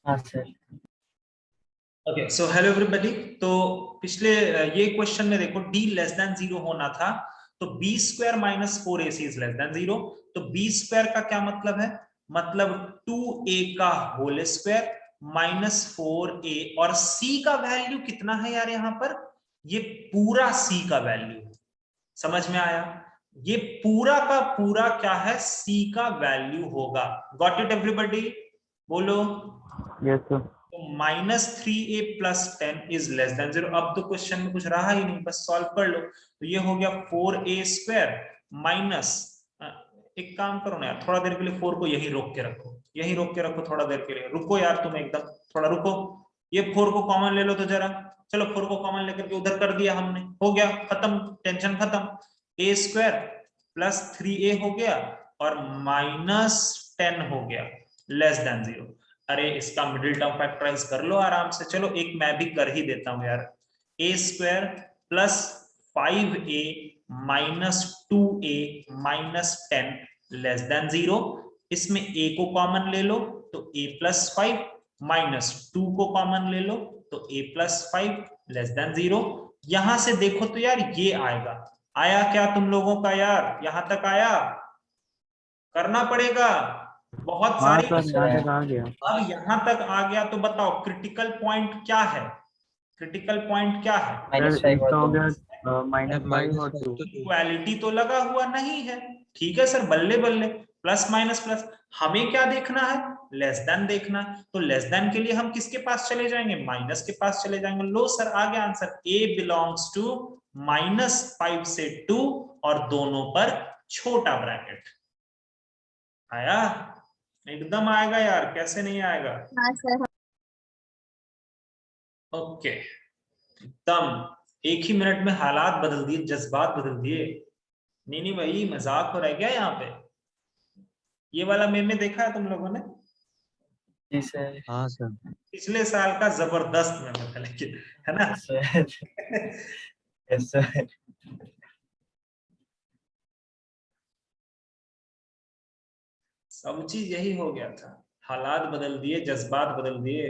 हाँ sir. Okay, so hello everybody. तो पिछले ये क्वेश्चन में देखो d लेस देन 0 होना था, तो b square minus 4ac is less than 0। तो b स्क्वायर का क्या मतलब है? मतलब 2a का होल स्क्वायर माइनस 4a, और c का वैल्यू कितना है यार यहाँ पर? ये पूरा c का वैल्यू, समझ में आया? ये पूरा का पूरा क्या है? c का वैल्यू होगा। Got it everybody? बोलो। Yes sir. तो minus 3a plus 10 is less than 0। अब तो क्वेश्चन में कुछ रहा ही नहीं, बस सॉल्व कर लो। तो ये हो गया 4a स्क्वायर माइनस, एक काम करो ना यार, थोड़ा देर के लिए 4 को यहीं रोक के रखो, यहीं रोक के रखो, थोड़ा देर के लिए रुको यार, तुम एकदम थोड़ा रुको। ये 4 को कॉमन ले लो तो जरा, चलो 4 को कॉमन लेकर के उधर कर दिया हमने, हो गया खत्म, टेंशन खत्म। a स्क्वायर प्लस 3a हो गया और माइनस 10 हो गया लेस देन 0। अरे इसका मिडिल टर्म फैक्टराइज कर लो आराम से। चलो एक मैं भी कर ही देता हूं यार। a square plus 5a minus 2a minus 10 less than 0। इसमें a को कॉमन ले लो तो a प्लस 5, माइनस 2 को कॉमन ले लो तो a प्लस 5 लेस देन 0। यहां से देखो तो यार ये आएगा। आया क्या तुम लोगों का यार? यहां तक आया? करना पड़ेगा, बहुत हाँ सारी। सर, यहाँ तक आ गया। अब यहां तक आ गया तो बताओ क्रिटिकल पॉइंट क्या है? क्रिटिकल पॉइंट क्या है? सर इसका हो गया -5 और 2। इक्वालिटी तो लगा हुआ नहीं है। ठीक है सर, बल्ले बल्ले, प्लस माइनस प्लस। हमें क्या देखना है? लेस देन देखना है। तो लेस देन के लिए हम किसके पास चले जाएंगे? माइनस के पास चले जाएंगे। लो सर, आ गया आंसर। a बिलोंग्स टू -5 से 2 और दोनों पर छोटा ब्रैकेट। आया? एकदम आएगा यार, कैसे नहीं आएगा? हाँ सर। ओके, एकदम एक ही मिनट में हालात बदल दिए, जज्बात बदल दिए। नहीं नहीं भाई, मजाक हो रहा है क्या यहाँ पे? ये वाला मेमने देखा है तुम लोगों ने? जी सर। हाँ सर। पिछले साल का जबरदस्त मेमो था लेकिन, है ना? Sir yes sir. सब चीज यही हो गया था, हालात बदल दिए, जज्बात बदल दिए।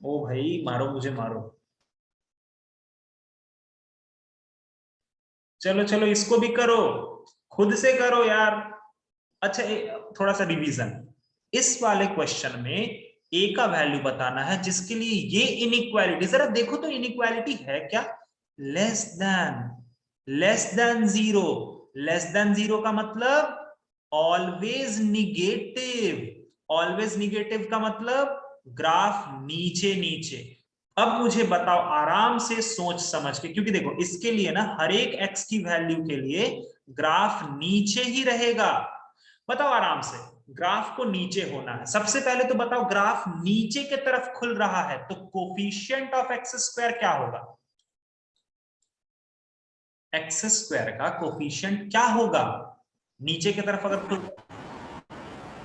ओ भाई मारो मुझे मारो। चलो चलो इसको भी करो, खुद से करो यार। अच्छा थोड़ा सा रिवीजन। इस वाले क्वेश्चन में a का वैल्यू बताना है, जिसके लिए ये इनइक्वालिटी, जरा देखो तो इनइक्वालिटी है क्या? Less than 0। लेस देन 0 का मतलब ऑलवेज निगेटिव। ऑलवेज निगेटिव का मतलब ग्राफ नीचे नीचे। अब मुझे बताओ आराम से सोच समझ के, क्योंकि देखो इसके लिए ना हर एक x की वैल्यू के लिए ग्राफ नीचे ही रहेगा। बताओ आराम से, ग्राफ को नीचे होना है। सबसे पहले तो बताओ, ग्राफ नीचे की तरफ खुल रहा है तो कोफिशिएंट ऑफ एक्स स्क्वायर क्या होगा? एक्स स्क्वायर का कोफिशिएंट क्या होगा नीचे की तरफ अगर खुल?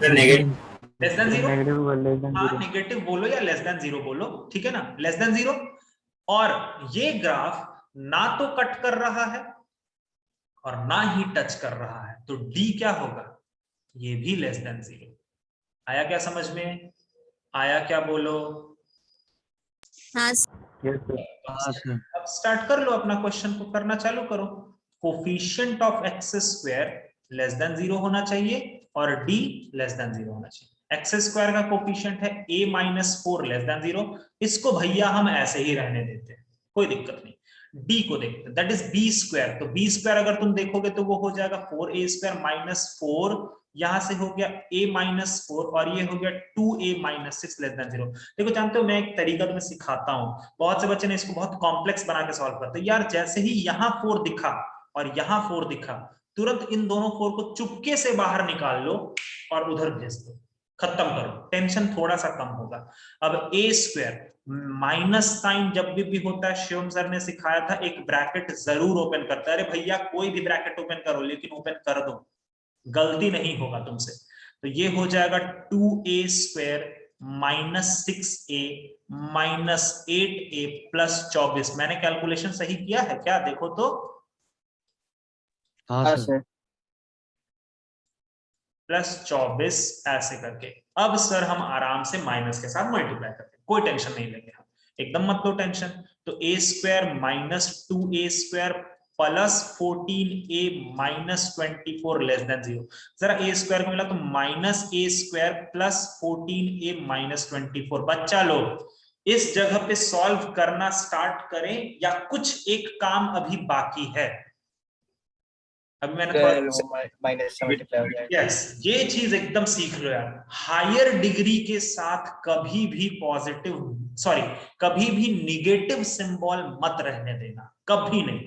नेगेटिव। Less than 0। नेगेटिव और लेस देन 0। हाँ, नेगेटिव बोलो या लेस देन 0 बोलो, ठीक है ना? Less than 0। और ये ग्राफ ना तो कट कर रहा है और ना ही टच कर रहा है, तो d क्या होगा? ये भी लेस देन 0। आया क्या समझ में? आया क्या बोलो? हाँ यस सर। हाँ सर। अब स्टार्ट कर लो, अपना क्वेश्चन को करना चालू करो। Coefficient of x square less than 0 होना चाहिए और d लेस देन 0 होना चाहिए। एक्स स्क्वायर का कोफिशिएंट है a माइनस 4 लेस देन 0। इसको भैया हम ऐसे ही रहने देते हैं, कोई दिक्कत नहीं। d को देखते हैं, दैट इज b स्क्वायर। तो b स्क्वायर अगर तुम देखोगे तो वो हो जाएगा 4a स्क्वायर माइनस 4, यहां से हो गया a माइनस 4 और ये हो गया 2a माइनस 6 लेस देन 0। देखो जानते हो, मैं एक तरीका तुम्हें सिखाता हूं, बहुत से बच्चे ने इसको बहुत कॉम्प्लेक्स बना के सॉल्व करते हैं यार। जैसे ही यहाँ 4 दिखा और यहाँ 4 दिखा, तुरंत इन दोनों 4 को चुपके से बाहर निकाल लो और उधर भेज दो, खत्म करो, टेंशन थोड़ा सा कम होगा। अब a स्क्वायर माइनस साइन जब भी होता है, शिवम सर ने सिखाया था, एक ब्रैकेट जरूर ओपन करता है। अरे भैया कोई भी ब्रैकेट ओपन करो, लेकिन ओपन कर दो, गलती नहीं होगा तुमसे। तो ये हो जाएगा 2a square minus 6a minus 8a plus 24। मैंने कैलकुलेशन सही किया है क्या? देखो तो, हाँ हाँ सर। सर। प्लस 24 ऐसे करके अब सर हम आराम से माइनस के साथ मल्टीप्लाई करते हैं, कोई टेंशन नहीं लेंगे हम, एकदम मत लो टेंशन। तो A square minus 2a square plus 14a minus 24 less than 0। जरा ए स्क्वायर को मिला तो minus A square plus 14a minus 24। बच्चा लोग इस जगह पे सॉल्व करना स्टार्ट करें या कुछ एक काम अभी बाकी है? अभी मैंने थोड़ा माइनस से मल्टीप्लाई हो जाएगा। यस, ये चीज एकदम सीख लो यार। हायर डिग्री के साथ कभी भी पॉजिटिव कभी भी निगेटिव सिंबल मत रहने देना, कभी नहीं।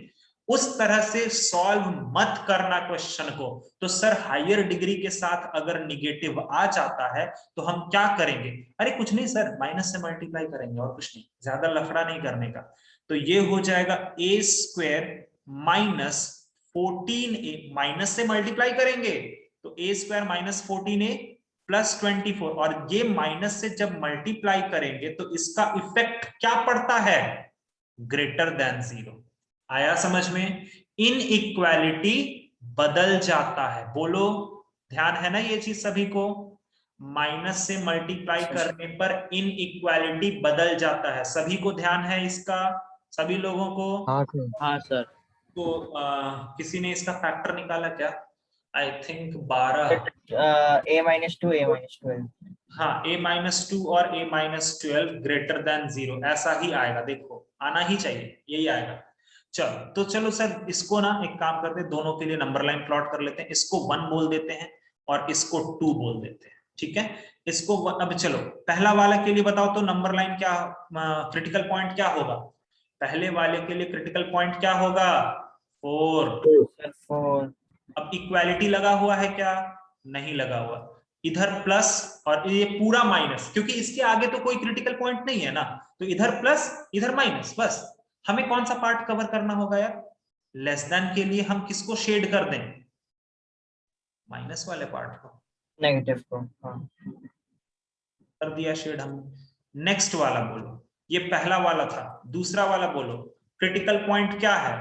उस तरह से सॉल्व मत करना क्वेश्चन को। तो सर हायर डिग्री के साथ अगर निगेटिव आ जाता है तो हम क्या करेंगे? अरे कुछ नहीं सर, माइनस से मल्टीप्लाई करेंगे और कुछ नहीं, ज्यादा लफड़ा नहीं करने का। तो ये हो जाएगा ए स्क्वायर माइनस 14a, माइनस से मल्टीप्लाई करेंगे तो A square minus 14a plus 24, और ये माइनस से जब मल्टीप्लाई करेंगे तो इसका इफेक्ट क्या पड़ता है? Greater than 0। आया समझ में? इनइक्वालिटी बदल जाता है। बोलो, ध्यान है ना ये चीज सभी को? माइनस से मल्टीप्लाई करने पर इनइक्वालिटी बदल जाता है। सभी को ध्यान है इसका? सभी लोगों को? हाँ सर। तो किसी ने इसका फैक्टर निकाला क्या? I think 12। a-2 a-12। हाँ, a-2 और a-12 ग्रेटर देन 0, ऐसा ही आएगा। देखो आना ही चाहिए, यही आएगा। चलो तो चलो सर, इसको ना एक काम करते हैं, दोनों के लिए नंबर लाइन प्लॉट कर लेते हैं। इसको 1 बोल देते हैं और इसको 2 बोल देते हैं, ठीक है? इसको अब चलो पहला वाला के लिए बताओ तो नंबर लाइन क्या, क्रिटिकल पॉइंट क्या होगा? पहले वाले के लिए क्रिटिकल पॉइंट क्या होगा? 4। अब इक्वालिटी लगा हुआ है क्या? नहीं लगा हुआ। इधर प्लस और ये पूरा माइनस, क्योंकि इसके आगे तो कोई क्रिटिकल पॉइंट नहीं है ना, तो इधर प्लस इधर माइनस। बस हमें कौन सा पार्ट कवर करना होगा यार? लेस देन के लिए हम किसको शेड कर दें? माइनस वाले पार्ट को, नेगेटिव को। हाँ कर दिया शेड हमने। नेक्स्ट वाला बोलो, ये पहला वाला था, दूसरा वाला बोलो। क्रिटिकल पॉइंट क्या है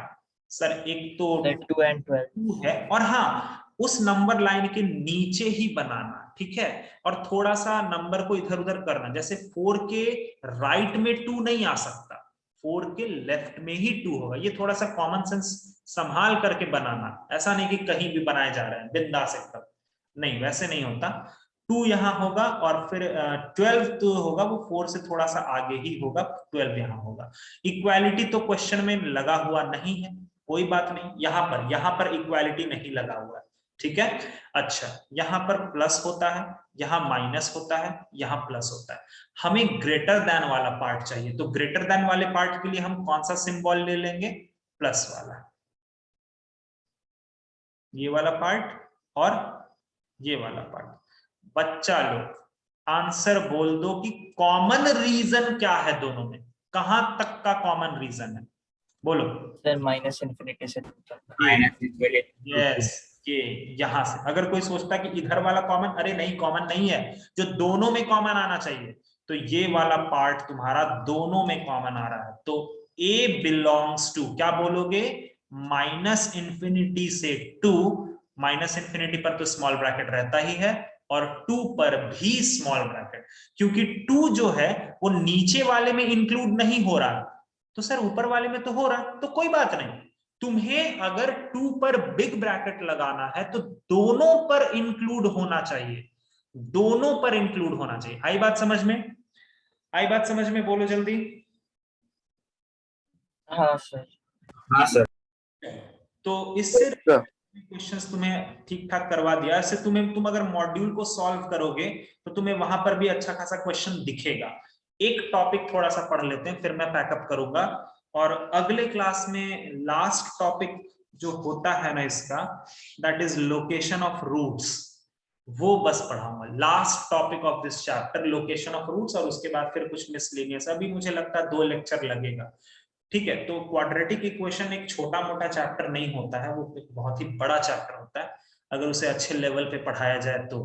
सर? एक तो 2 and 12 2 है, और हाँ उस नंबर लाइन के नीचे ही बनाना, ठीक है? और थोड़ा सा नंबर को इधर उधर करना, जैसे 4 के राइट में 2 नहीं आ सकता, 4 के लेफ्ट में ही 2 होगा। ये थोड़ा सा कॉमन सेंस संभाल करके बनाना, ऐसा नहीं कि कहीं भी बनाए जा रहे हैं बिंदास एकदम, नहीं वैसे नहीं होता। 2 यहाँ होगा और फिर 12 तो होगा, वो 4 से थोड़ा सा आगे ही होगा, 12 यहाँ होगा। इक्वालिटी तो क्वेश्चन में लगा हुआ नहीं है, कोई बात नहीं। यहाँ पर इक्वालिटी नहीं लगा हुआ है, ठीक है? अच्छा, यहाँ पर प्लस होता है, यहाँ माइनस होता है, यहाँ प्लस होता है। हमें ग्रेटर देन वाला पार्ट चाहिए, तो ग्रेटर देन वाले पार्ट के लिए हम कौन सा सिंबल ले लेंगे? प्लस वाला, ये वाला पार्ट और ये वाला पार्ट। बच्चा लोग आंसर बोल दो कि कॉमन रीजन क्या है दोनों में, कहां तक का कॉमन रीजन है? बोलो सर। माइनस इन्फिनिटी से यस, ये यहां से। अगर कोई सोचता कि इधर वाला कॉमन, अरे नहीं कॉमन नहीं है, जो दोनों में कॉमन आना चाहिए, तो ये वाला पार्ट तुम्हारा दोनों में कॉमन आ रहा है। तो A बिलोंग्स टू, क्या बोलोगे? माइनस इंफिनिटी से 2, माइनस इंफिनिटी पर तो स्मॉल ब्रैकेट रहता ही है, और 2 पर भी स्मॉल ब्रैकेट, क्योंकि 2 जो है वो नीचे वाले में इंक्लूड नहीं हो रहा, तो सर ऊपर वाले में तो हो रहा, तो कोई बात नहीं। तुम्हें अगर 2 पर बिग ब्रैकेट लगाना है तो दोनों पर इंक्लूड होना चाहिए, दोनों पर इंक्लूड होना चाहिए। आई बात समझ में? आई बात समझ में? बोलो जल्दी। हाँ सर। हाँ सर। तो इससे क्वेश्चंस तुम्हें ठीक ठाक करवा दिया। ऐसे तुम अगर मॉड्यूल को सॉल्व करोगे तो तुम्हें वहां पर भी अच्छा खासा क्वेश्चन दिखेगा। एक टॉपिक थोड़ा सा पढ़ लेते हैं, फिर मैं पैकअप करूंगा, और अगले क्लास में लास्ट टॉपिक जो होता है ना इसका, that is location of roots, वो बस पढ़ाऊंगा। Last topic of this chapter location of roots, और उसके बाद फिर कुछ मिसलेनियस। अभी मुझे लगता है 2 लेक्चर लगेगा, ठीक है? तो क्वाड्रेटिक इक्वेशन एक छोटा मोटा चैप्टर नहीं होता है, वो एक बहुत ही बड़ा चैप्टर होता है अगर उसे अच्छे लेवल पे पढ़ाया जाए तो।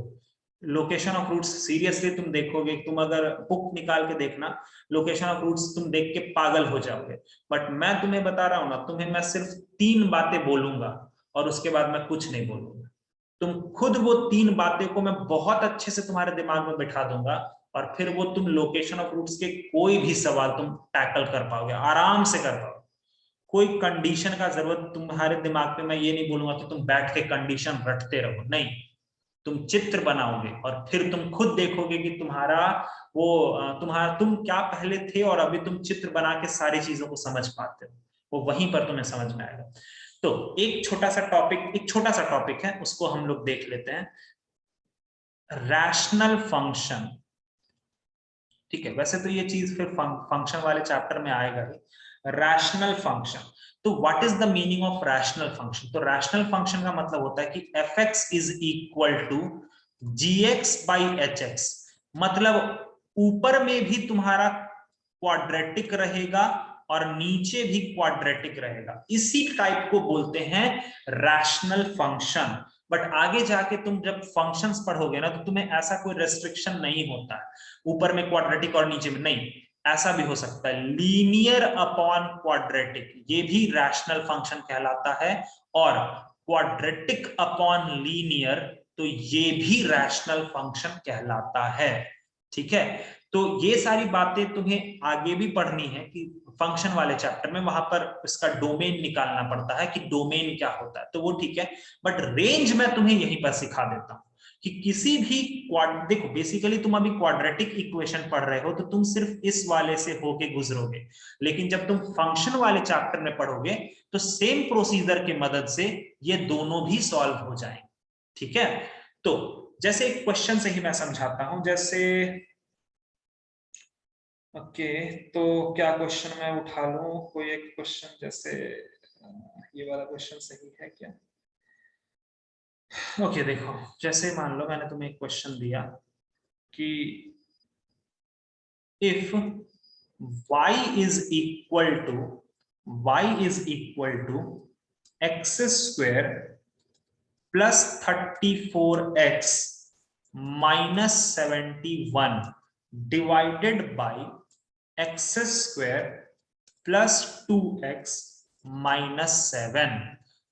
लोकेशन ऑफ रूट्स सीरियसली तुम देखोगे, तुम अगर बुक निकाल के देखना, लोकेशन ऑफ रूट्स तुम देख के पागल हो जाओगे। बट मैं तुम्हें बता रहा हूं ना, तुम्हें मैं सिर्फ 3 बातें बोलूंगा और उसके बाद मैं कुछ नहीं बोलूंगा, तुम खुद वो 3 बातें को मैं बहुत अच्छे से तुम्हारे दिमाग में बिठा दूंगा और फिर वो तुम लोकेशन ऑफ रूट्स के कोई भी सवाल तुम टैकल कर पाओगे, आराम से कर पाओगे। कोई कंडीशन का जरूरत तुम्हारे दिमाग में, मैं ये नहीं बोलूंगा कि तुम बैठ के कंडीशन रटते रहो, नहीं, तुम चित्र बनाओगे और फिर तुम खुद देखोगे कि तुम क्या पहले थे और अभी तुम चित्र बना के सारी चीजों को समझ पाते हो, वो वहीं पर तुम्हें समझ में आएगा। तो एक छोटा सा टॉपिक है, उसको हम लोग देख लेते हैं, रैशनल फंक्शन। ठीक है, वैसे तो ये चीज फिर फंक्शन वाले चैप्टर में आएगा ही। रैशनल फंक्शन, तो what is the meaning of rational function? तो रैशनल फंक्शन का मतलब होता है कि fx is equal to gx by hx, मतलब ऊपर में भी तुम्हारा क्वाड्रेटिक रहेगा और नीचे भी क्वाड्रेटिक रहेगा, इसी टाइप को बोलते हैं रैशनल फंक्शन। बट आगे जाके तुम जब फंक्शंस पढ़ोगे ना, तो तुम्हें ऐसा कोई रेस्ट्रिक्शन नहीं होता है ऊपर में क्वाड्रेटिक और नीचे में, नहीं, ऐसा भी हो सकता है लीनियर अपॉन क्वाड्रेटिक, ये भी रैशनल फंक्शन कहलाता है, और क्वाड्रेटिक अपॉन लीनियर, तो ये भी रैशनल फंक्शन कहलाता है। ठीक है, तो ये सारी बातें तुम्हें आगे भी पढ़नी है कि फंक्शन वाले चैप्टर में, वहां पर इसका डोमेन निकालना पड़ता है कि डोमेन क्या होता है, तो वो ठीक है, बट रेंज मैं तुम्हें यहीं पर सिखा देता हूं कि किसी भी देखो, बेसिकली तुम अभी क्वाड्रेटिक इक्वेशन पढ़ रहे हो तो तुम सिर्फ इस वाले से होके गुजरोगे, लेकिन जब तुम फंक्शन वाले चैप्टर में पढ़ोगे तो सेम प्रोसीजर की मदद से ये दोनों भी सॉल्व हो जाएंगे। ठीक है, तो जैसे एक क्वेश्चन से ही मैं समझाता हूं, जैसे ओके, तो क्या क्वेश्चन मैं उठा लूं, कोई एक क्वेश्चन, जैसे ये वाला क्वेश्चन सही है क्या? ओके, देखो, जैसे मान लो मैंने तुम्हें एक क्वेश्चन दिया कि if y is equal to x square plus 34x minus 71 divided by x square plus 2x minus 7,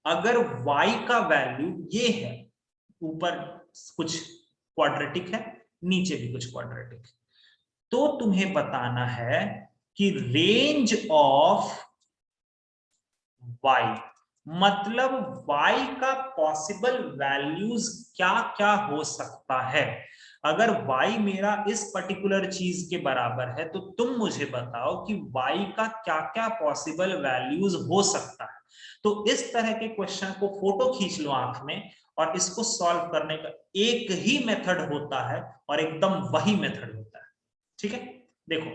अगर y का वैल्यू ये है, ऊपर कुछ क्वाड्रेटिक है, नीचे भी कुछ क्वाड्रेटिक है, तो तुम्हें बताना है कि रेंज ऑफ y, मतलब y का पॉसिबल वैल्यूज क्या क्या हो सकता है। अगर y मेरा इस पर्टिकुलर चीज के बराबर है, तो तुम मुझे बताओ कि y का क्या क्या पॉसिबल वैल्यूज हो सकता है। तो इस तरह के क्वेश्चन को फोटो खींच लो आंख में, और इसको सॉल्व करने का एक ही मेथड होता है और एकदम वही मेथड होता है। ठीक है, देखो,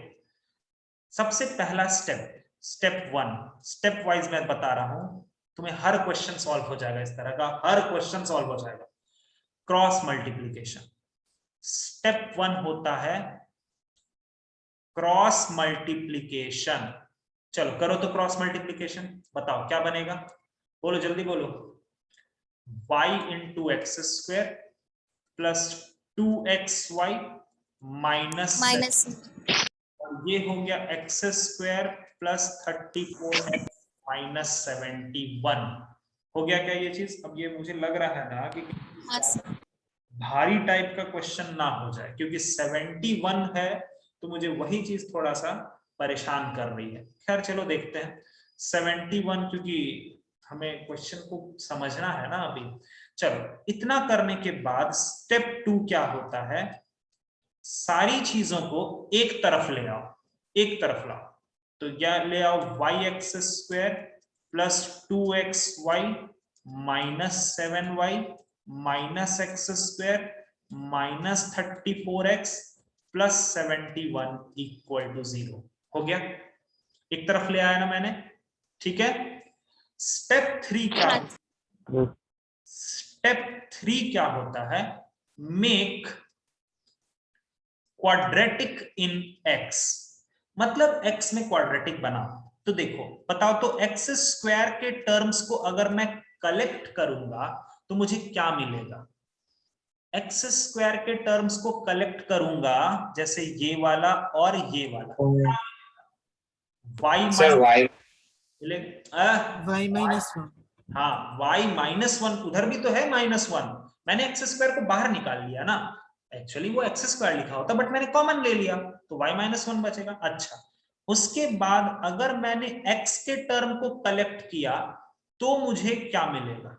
सबसे पहला स्टेप 1, स्टेप वाइज मैं बता रहा हूं, तुम्हें हर क्वेश्चन सॉल्व हो जाएगा, इस तरह का हर क्वेश्चन सॉल्व हो जाएगा। क्रॉस मल्टीप्लीकेशन, स्टेप 1 होता है क्रॉस मल्टीप्लीकेशन। चलो करो तो क्रॉस मल्टीप्लीकेशन, बताओ क्या बनेगा, बोलो जल्दी बोलो। y into x square plus 2xy minus, ये हो गया x square plus 34x minus 71 हो गया क्या ये चीज? अब ये मुझे लग रहा है ना कि भारी टाइप का क्वेश्चन ना हो जाए, क्योंकि 71 है तो मुझे वही चीज थोड़ा सा परेशान कर रही है। खैर चलो देखते हैं 71, क्योंकि हमें क्वेश्चन को समझना है ना अभी। चलो, इतना करने के बाद स्टेप 2 क्या होता है, सारी चीजों को एक तरफ ले आओ, एक तरफ लाओ, तो क्या ले आओ, y(x square plus 2xy minus 7y minus x square minus 34x plus 71 equal to 0 हो गया, एक तरफ ले आया ना मैंने। ठीक है, स्टेप 3 क्या होता है, मेक क्वाड्रेटिक इन x, मतलब x में क्वाड्रेटिक बनाओ। तो देखो, बताओ तो x स्क्वायर के टर्म्स को अगर मैं कलेक्ट करूंगा तो मुझे क्या मिलेगा? x स्क्वायर के टर्म्स को कलेक्ट करूंगा, जैसे ये वाला और ये वाला, y माइनस 1, हाँ y -1, उधर भी तो है -1, मैंने एक्स स्क्वायर को बाहर निकाल लिया ना, एक्चुअली वो एक्स स्क्वायर लिखा होता बट मैंने कॉमन ले लिया तो y माइनस 1 बचेगा। अच्छा, उसके बाद अगर मैंने x के टर्म को कलेक्ट किया तो मुझे क्या मिलेगा?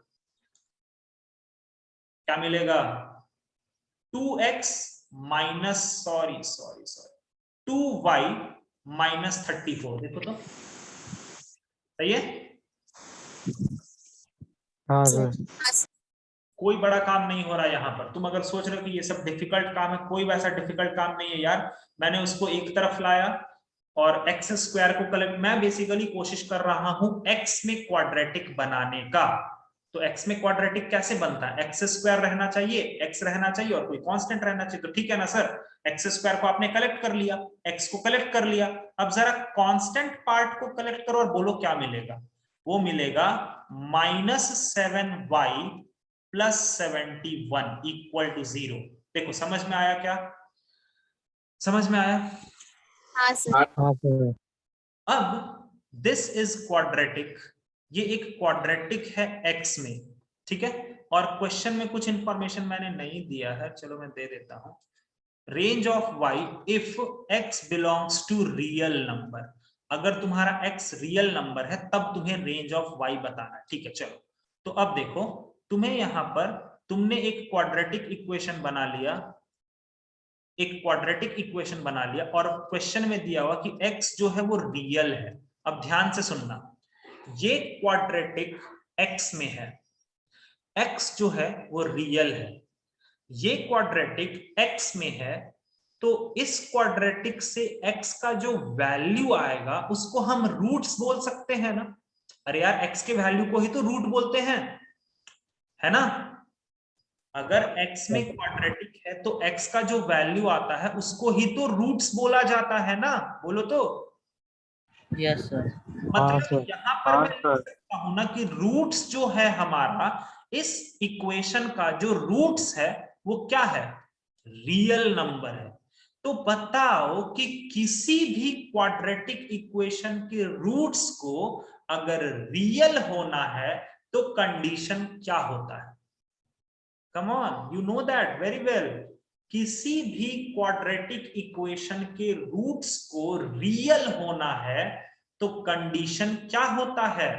क्या मिलेगा? 2x minus sorry 2y minus 34। देखो तो सही है? हाँ सर। सर। कोई बड़ा काम नहीं हो रहा यहाँ पर। तुम अगर सोच रहे हो कि ये सब डिफिकल्ट काम है, कोई वैसा डिफिकल्ट काम नहीं है यार। मैंने उसको एक तरफ लाया और एक्स स्क्वायर को कलेक्ट, मैं बेसिकली कोशिश कर रहा हूं एक्स में क्वाड्रेटिक बनाने का। तो एक्स में क्वाड्रेटिक कैसे बनता है? एक्स स्क्वायर रहना चाहिए, एक्स रहना चाहिए और कोई कांस्टेंट रहना चाहिए। तो ठीक है ना सर, एक्स स्क्वायर को आपने कलेक्ट कर लिया, एक्स को कलेक्ट कर लिया, अब जरा कांस्टेंट पार्ट को कलेक्ट करो और बोलो क्या मिलेगा? वो मिलेगा -7y प्लस 71 इक्वल टू 0। देखो समझ में आया क्या? समझ में आया? हाँ सर। हाँ सर। अब दिस इज क्वाड्रेटिक, ये एक क्वाड्रेटिक है x में, ठीक है। और क्वेश्चन में कुछ इंफॉर्मेशन मैंने नहीं दिया है, चलो मैं दे देता हूं। Range of y if x belongs to real number, अगर तुम्हारा x रियल नंबर है तब तुम्हें रेंज ऑफ y बताना है, ठीक है। चलो तो अब देखो, तुम्हें यहां पर तुमने एक क्वाड्रेटिक इक्वेशन बना लिया, एक क्वाड्रेटिक इक्वेशन बना लिया और क्वेश्चन में दिया हुआ कि x जो है वो रियल है। अब ध्यान से सुनना, ये क्वाड्रेटिक x में है, x जो है वो रियल है, ये क्वाड्रेटिक x में है, तो इस क्वाड्रेटिक से x का जो वैल्यू आएगा उसको हम रूट्स बोल सकते हैं ना। अरे यार x के वैल्यू को ही तो रूट बोलते हैं, है ना। अगर x में क्वाड्रेटिक है तो x का जो वैल्यू आता है उसको ही तो रूट्स बोला जाता है ना, बोलो तो। Yes sir. मतलब यहाँ पर मैं लिख सकता हूं ना कि रूट्स जो है हमारा, इस इक्वेशन का जो रूट्स है वो क्या है? रियल नंबर है। तो बताओ कि किसी भी क्वाड्रेटिक इक्वेशन के रूट्स को अगर रियल होना है तो कंडीशन क्या होता है? Come on, you know that very well. किसी भी क्वाड्रेटिक इक्वेशन के रूट्स को रियल होना है तो कंडीशन क्या होता है?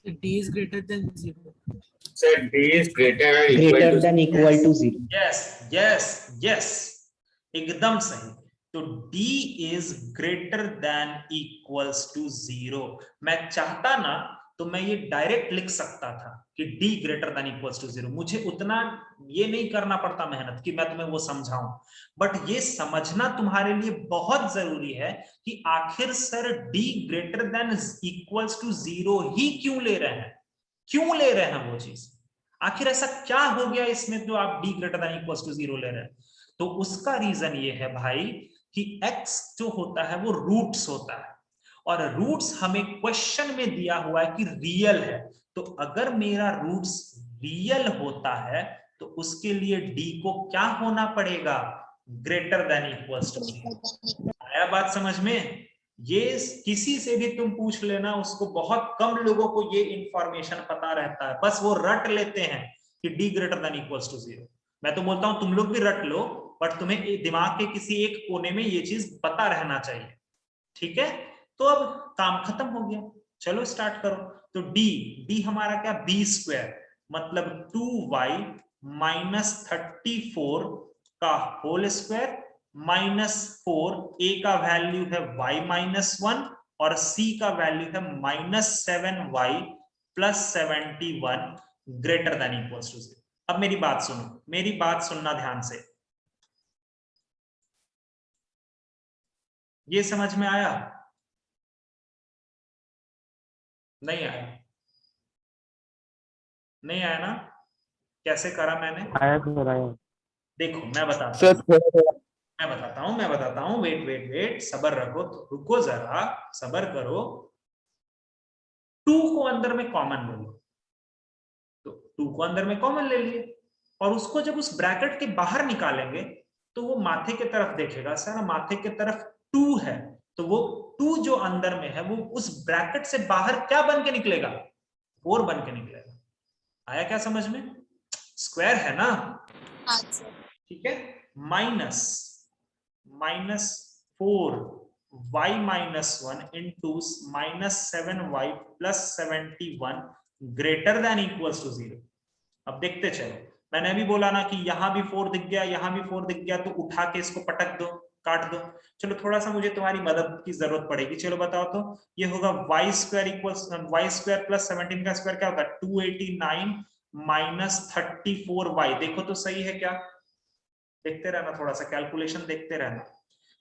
d is greater than 0. Sir, D is greater than equal to 0. Yes yes yes, एकदम सही। तो D is greater than equals to 0। मैं चाहता ना तो मैं ये डायरेक्ट लिख सकता था कि D greater than equals to 0, मुझे उतना ये नहीं करना पड़ता मेहनत कि मैं तुम्हें वो समझाऊं। बट ये समझना तुम्हारे लिए बहुत जरूरी है कि आखिर sir D greater than equals to 0 ही क्यों ले रहे हैं, क्यों ले रहे हैं वो चीज, आखिर ऐसा क्या हो गया इसमें जो आप d greater than equals to 0 ले रहे हैं। तो उसका रीजन ये है भाई कि x जो होता है वो रूट्स होता है और रूट्स हमें क्वेश्चन में दिया हुआ है कि रियल है। तो अगर मेरा रूट्स रियल होता है तो उसके लिए d को क्या होना पड़ेगा? Greater than equals to 0। आया बात समझ में? ये किसी से भी तुम पूछ लेना, उसको बहुत कम लोगों को ये इंफॉर्मेशन पता रहता है, बस वो रट लेते हैं कि d greater than equals to 0। मैं तो बोलता हूं तुम लोग भी रट लो, बट तुम्हें दिमाग के किसी एक कोने में ये चीज पता रहना चाहिए, ठीक है। तो अब काम खत्म हो गया, चलो स्टार्ट करो। तो d हमारा क्या? b स्क्वायर, मतलब 2y माइनस 34 का होल स्क्वायर -4, a का वैल्यू है y माइनस 1 और c का वैल्यू है -7y plus 71 greater than equals to 0। अब मेरी बात सुनो, मेरी बात सुनना ध्यान से, ये समझ में आया? नहीं आया? नहीं आया ना? कैसे करा मैंने? आया सर, आया। देखो मैं बताता हूं, सर मैं बताता हूं, वेट वेट वेट, सबर रखो, रुको जरा, सबर करो। 2 को अंदर में कॉमन ले लो, तो 2 को अंदर में कॉमन ले लिए और उसको जब उस ब्रैकेट के बाहर निकालेंगे तो वो माथे की तरफ देखेगा, सर माथे की तरफ 2 है, तो वो 2 जो अंदर में है वो उस ब्रैकेट से बाहर क्या बन के निकलेगा? 4 बन के निकलेगा। आया क्या समझ में? स्क्वायर है ना, हाँ सर। ठीक है, minus 4y minus 1 into -7y plus 71 greater than equals to 0। अब देखते चलो, मैंने अभी बोला ना कि यहां भी 4 दिख गया, यहां भी 4 दिख गया, तो उठा के इसको पटक दो, काट दो। चलो थोड़ा सा मुझे तुम्हारी मदद की जरूरत पड़ेगी। चलो बताओ तो, ये होगा y square equals y square plus 17 का स्क्वायर क्या होता है, 289 माइनस 34y। देखो तो सही है क्या, देखते रहना, थोड़ा सा कैलकुलेशन देखते रहना।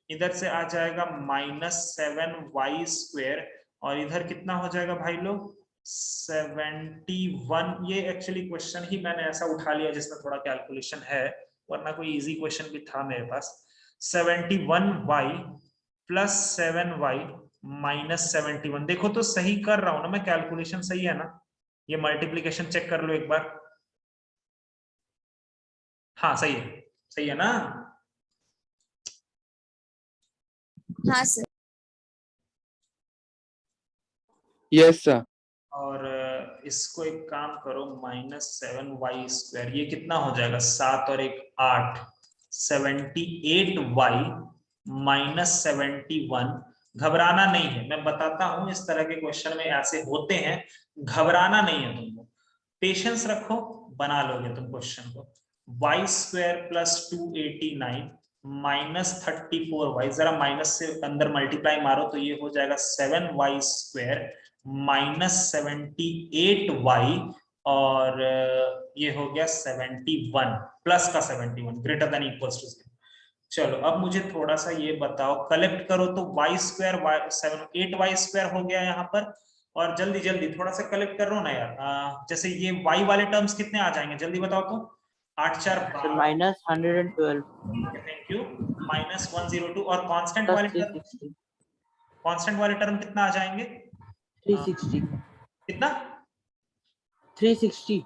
इधर से आ जाएगा -7y स्क्वायर, और इधर कितना हो जाएगा भाई लोग, 71। ये एक्चुअली क्वेश्चन ही मैंने ऐसा उठा लिया जिसमें थोड़ा कैलकुलेशन है, वरना कोई इजी क्वेश्चन भी था मेरे पास। 71y plus 7y minus 71। देखो तो सही कर रहा हूं ना मैं, कैलकुलेशन सही है ना, ये मल्टीप्लीकेशन चेक कर लो एक बार। हाँ सही है ना। हाँ सर। Yes sir. और इसको एक काम करो, -7y स्क्वायर, ये कितना हो जाएगा, 7 और 1 8, 78y माइनस 71। घबराना नहीं है, मैं बताता हूं, इस तरह के क्वेश्चन में ऐसे होते हैं, घबराना नहीं है तुमको, पेशेंस रखो, बना लोगे तुम क्वेश्चन को। y square plus 289 minus 34y, जरा माइनस से अंदर मल्टीप्लाई मारो तो ये हो जाएगा 7y स्क्वायर माइनस 78y, और ये हो गया 71 प्लस का 71 ग्रेटर देन इक्वल्स टू 0। चलो अब मुझे थोड़ा सा ये बताओ, कलेक्ट करो तो y स्क्वायर 8y स्क्वायर हो गया यहाँ पर, और जल्दी जल्दी थोड़ा सा कलेक्ट कर रहा हूँ ना यार। जैसे ये y वाले टर्म्स कितने आ जाएंगे, जल्दी बताओ तो। 8 4 12, -112 थैंक यू, -102, और कांस्टेंट प्लस वाले टर्म, 360 कांस्टेंट वाले टर्म कितना आ जाएंगे, 360 कितना, 360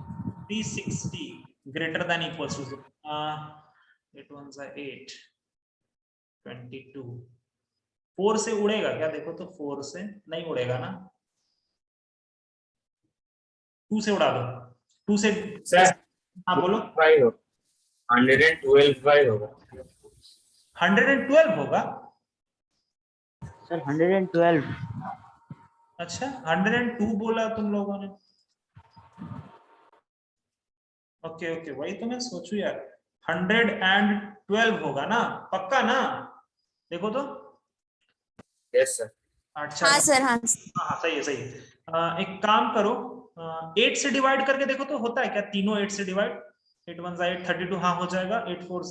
360 ग्रेटर देन इक्वल्स टू 8 1 8 22। 4 से उड़ेगा क्या, देखो तो 4 से नहीं उड़ेगा ना, 2 से उड़ा दो, 2 से। सर हाँ बोलो। 112 होगा। 112 होगा, सर 112 अच्छा 102 बोला तुम लोगों ने। ओके ओके, वही तो मैं सोचू यार, 112 होगा ना, पक्का ना, देखो तो। Yes sir. अच्छा हाँ सर। हाँ हाँ सही है सही है। एक काम करो, 8 से डिवाइड करके देखो तो होता है क्या, तीनों 8 से डिवाइड, 8 1 8 32, हाँ हो जाएगा, 8 4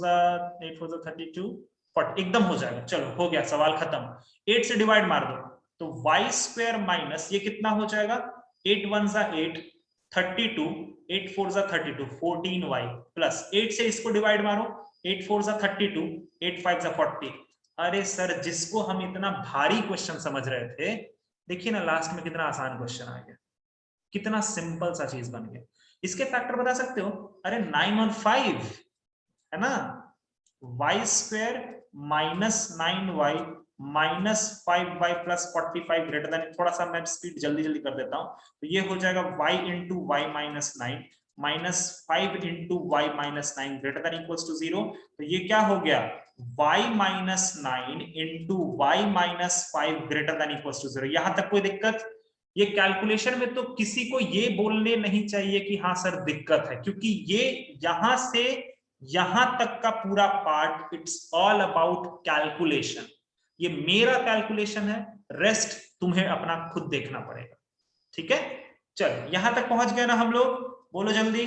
32 40, एकदम हो जाएगा। चलो हो गया, सवाल खत्म। 8 से डिवाइड मार दो तो y स्क्वायर माइनस ये कितना हो जाएगा, 8 1 8 32, 8 4 32 14y प्लस 8 से इसको डिवाइड मारो, 8 4 32, 8 5 40। अरे सर, जिसको हम इतना भारी क्वेश्चन समझ रहे थे, देखिए ना लास्ट में कितना आसान क्वेश्चन आ गया, कितना सिंपल सा चीज बन गया। इसके फैक्टर बता सकते हो, अरे 9 और 5 है ना, y square minus 9y minus 5y plus 45 greater than, थोड़ा सा मैं स्पीड जल्दी जल्दी कर देता हूं, तो ये हो जाएगा y into y minus 9 minus 5 into y minus 9 greater than equals to 0। तो ये क्या हो गया, y minus 9 into y minus 5 greater than equals to 0। यहां तक कोई दिक्कत, ये कैलकुलेशन में तो किसी को ये बोलने नहीं चाहिए कि हाँ सर दिक्कत है, क्योंकि ये यहां से यहां तक का पूरा part it's all about calculation. ये मेरा कैलकुलेशन है, रेस्ट तुम्हें अपना खुद देखना पड़ेगा, ठीक है। चलो यहां तक पहुंच गए ना हम लोग, बोलो जल्दी।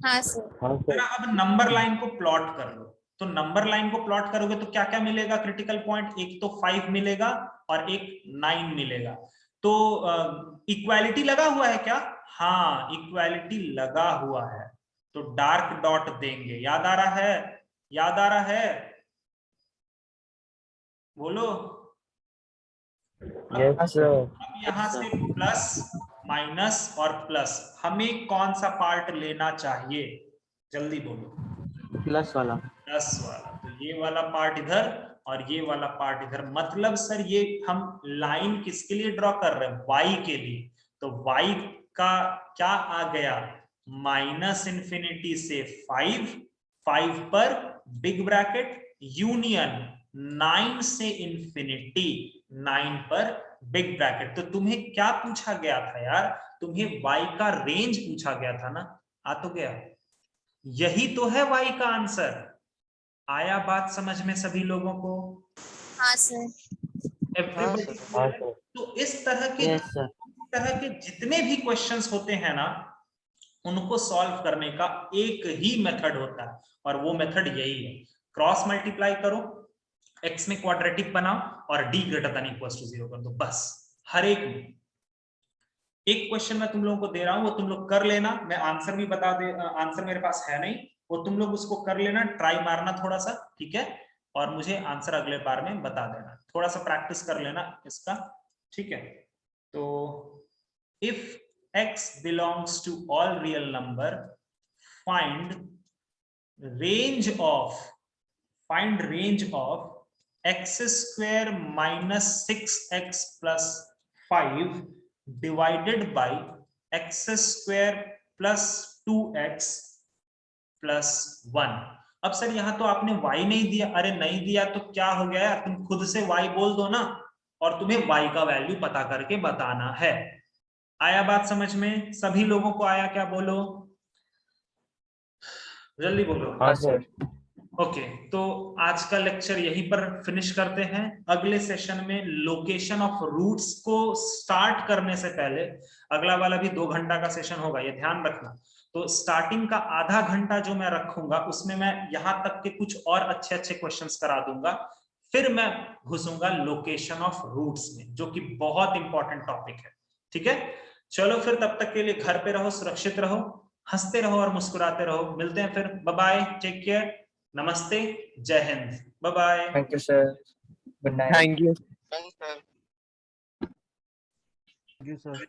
हाँ सर। जरा अब नंबर लाइन को प्लॉट कर लो, तो नंबर लाइन को प्लॉट करोगे तो क्या क्या मिलेगा क्रिटिकल पॉइंट, एक तो 5 मिलेगा और एक 9 मिलेगा। तो इक्वालिटी लगा हुआ है क्या, हाँ इक्वालिटी लगा हुआ है, तो डार्क डॉट देंगे। याद आ रहा है, याद आ रहा है, बोलो। Yes sir. अब यहां से प्लस माइनस और प्लस, हमें कौन सा पार्ट लेना चाहिए, जल्दी बोलो। प्लस वाला। प्लस वाला, तो ये वाला पार्ट इधर और ये वाला पार्ट इधर। मतलब सर ये हम लाइन किसके लिए ड्रॉ कर रहे हैं, y के लिए, तो y का क्या आ गया, माइनस इन्फिनिटी से 5 पर बिग ब्रैकेट यूनियन 9 से इन्फिनिटी 9 पर बिग ब्रैकेट। तो तुम्हें क्या पूछा गया था यार, तुम्हें y का रेंज पूछा गया था ना, आ तो गया, यही तो है y का आंसर। आया बात समझ में सभी लोगों को? हाँ सर। Everybody clear? तो इस तरह के जितने भी क्वेश्चंस होते हैं ना, उनको सॉल्व करने का एक ही मेथड होता है, और वो मेथड यही है, क्रॉस मल्टीप्लाई करो, x में क्वाड्रेटिक बनाओ और d greater than equal to 0 कर दो, बस। हर एक में एक क्वेश्चन मैं तुम लोगों को दे रहा हूं, वो तुम लोग कर लेना, मैं आंसर भी बता दे, आंसर मेरे पास है नहीं, वो तुम लोग उसको कर लेना, ट्राई मारना थोड़ा सा, ठीक है, और मुझे आंसर अगले बार में बता देना, थोड़ा सा प्रैक्टिस कर लेना इसका, ठीक है। तो if x belongs to all real number, find range of x square minus 6x plus 5 divided by x square plus 2x plus 1। अब सर यहां तो आपने y नहीं दिया, अरे नहीं दिया तो क्या हो गया यार, तुम खुद से y बोल दो ना, और तुम्हें y का वैल्यू पता करके बताना है। आया बात समझ में सभी लोगों को? आया क्या, बोलो जल्दी बोलो। हाँ सर। ओके, तो आज का लेक्चर यहीं पर फिनिश करते हैं। अगले सेशन में लोकेशन ऑफ रूट्स को स्टार्ट करने से पहले, अगला वाला भी 2 घंटा का सेशन होगा, ये ध्यान रखना। तो स्टार्टिंग का आधा घंटा जो मैं रखूंगा, उसमें मैं यहां तक के कुछ और अच्छे अच्छे क्वेश्चंस करा दूंगा, फिर मैं घुसूंगा लोकेशन ऑफ रूट्स में, जो कि बहुत इंपॉर्टेंट टॉपिक है, ठीक है। चलो फिर, तब तक के लिए घर पे रहो, सुरक्षित रहो, हंसते रहो और मुस्कुराते रहो। मिलते हैं फिर, बाय बाय, टेक केयर, नमस्ते, जय Hind, bye bye. Thank you sir, good night. Thank you. Thank you sir.